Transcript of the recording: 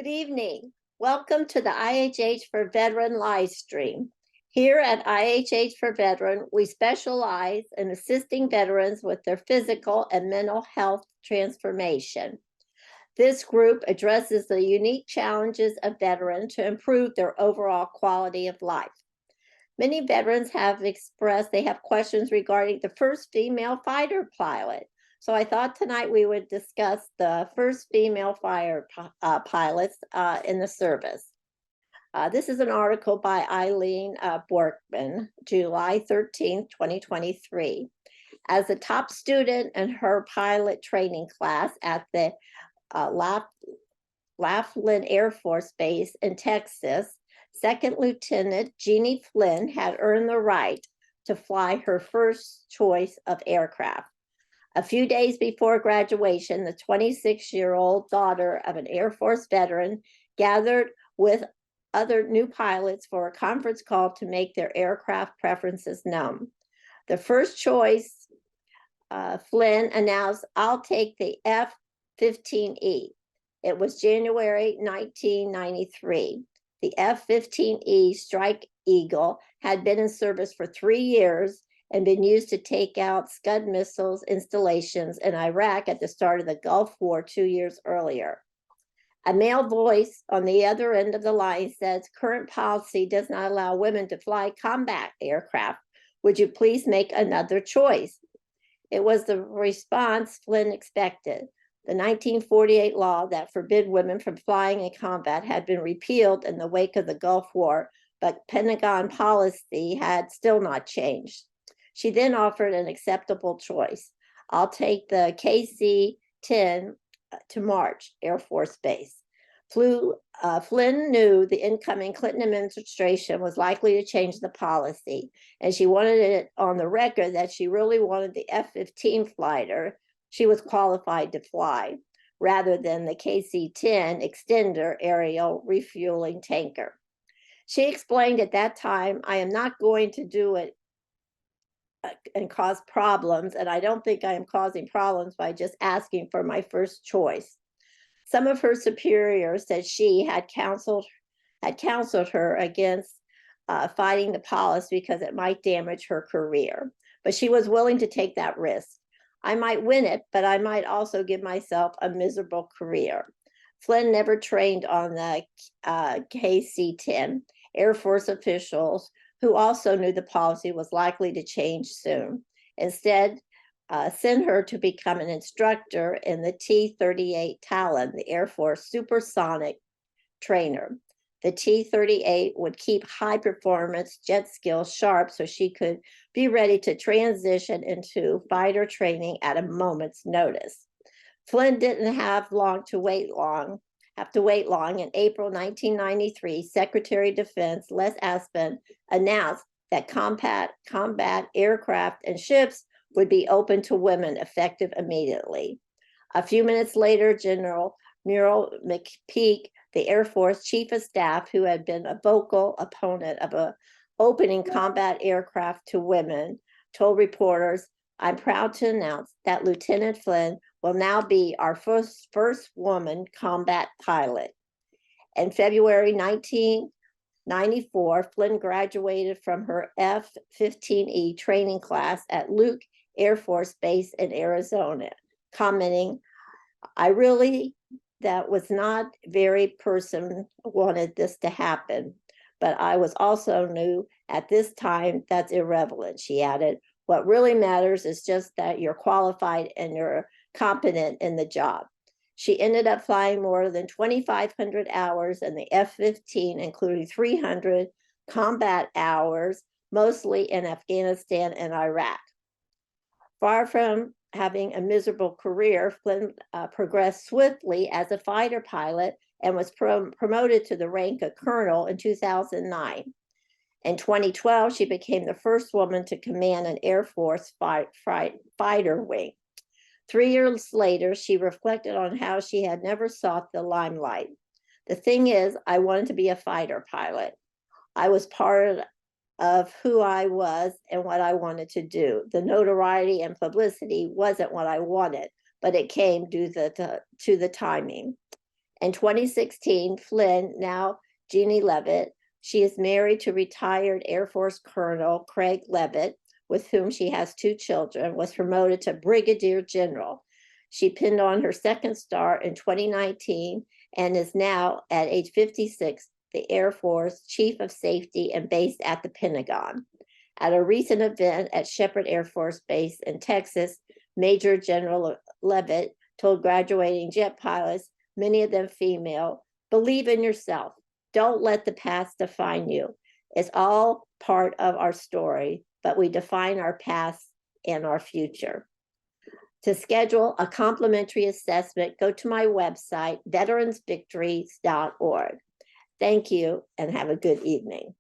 Good evening. Welcome to the IHH for Veteran live stream. Here at IHH for Veteran, we specialize in assisting veterans with their physical and mental health transformation. This group addresses the unique challenges of veterans to improve their overall quality of life. Many veterans have expressed they have questions regarding the first female fighter pilot. So I thought tonight we would discuss the first female fighter pilots in the service. This is an article by Eileen Borkman, July 13th, 2023. As a top student in her pilot training class at the Laughlin Air Force Base in Texas, Second Lieutenant Jeannie Flynn had earned the right to fly her first choice of aircraft. A few days before graduation, the 26-year-old daughter of an Air Force veteran gathered with other new pilots for a conference call to make their aircraft preferences known. The first choice, Flynn announced, "I'll take the F-15E. It was January 1993. The F-15E Strike Eagle had been in service for 3 years and been used to take out Scud missiles installations in Iraq at the start of the Gulf War 2 years earlier. A male voice on the other end of the line says, "Current policy does not allow women to fly combat aircraft. Would you please make another choice?" It was the response Flynn expected. The 1948 law that forbid women from flying in combat had been repealed in the wake of the Gulf War, but Pentagon policy had still not changed. She then offered an acceptable choice. "I'll take the KC-10 to March Air Force Base." Flynn knew the incoming Clinton administration was likely to change the policy, and she wanted it on the record that she really wanted the F-15 fighter she was qualified to fly, rather than the KC-10 extender aerial refueling tanker. She explained at that time, "I am not going to do it and cause problems, and I don't think I am causing problems by just asking for my first choice." Some of her superiors said she had counseled her against fighting the policy because it might damage her career, but she was willing to take that risk. "I might win it, but I might also give myself a miserable career." Flynn never trained on the KC-10. Air Force officials who also knew the policy was likely to change soon, instead sent her to become an instructor in the T-38 Talon, the Air Force supersonic trainer. The T-38 would keep high-performance jet skills sharp so she could be ready to transition into fighter training at a moment's notice. Flynn didn't have to wait long. In April 1993, Secretary of Defense Les Aspin announced that combat aircraft and ships would be open to women effective immediately. A few minutes later, General Muriel McPeak, the Air Force Chief of Staff, who had been a vocal opponent of opening combat aircraft to women, told reporters, "I'm proud to announce that Lieutenant Flynn will now be our first woman combat pilot." In February 1994, Flynn graduated from her F-15E training class at Luke Air Force Base in Arizona, commenting, that was not very person wanted this to happen, but I was also knew at this time that's irrelevant," she added. "What really matters is just that you're qualified and you're competent in the job." She ended up flying more than 2,500 hours in the F-15, including 300 combat hours, mostly in Afghanistan and Iraq. Far from having a miserable career, Flynn progressed swiftly as a fighter pilot and was promoted to the rank of colonel in 2009. In 2012, she became the first woman to command an Air Force fighter wing. 3 years later, she reflected on how she had never sought the limelight. "The thing is, I wanted to be a fighter pilot. I was part of who I was and what I wanted to do. The notoriety and publicity wasn't what I wanted, but it came due to the timing." In 2016, Flynn, now Jeannie Levitt, she is married to retired Air Force Colonel Craig Levitt, with whom she has 2 children, was promoted to Brigadier General. She pinned on her second star in 2019 and is now, at age 56, the Air Force Chief of Safety and based at the Pentagon. At a recent event at Shepherd Air Force Base in Texas, Major General Levitt told graduating jet pilots, many of them female, believe in yourself. Don't let the past define you. It's all part of our story, but we define our past and our future. To schedule a complimentary assessment, go to my website, veteransvictories.org. Thank you and have a good evening.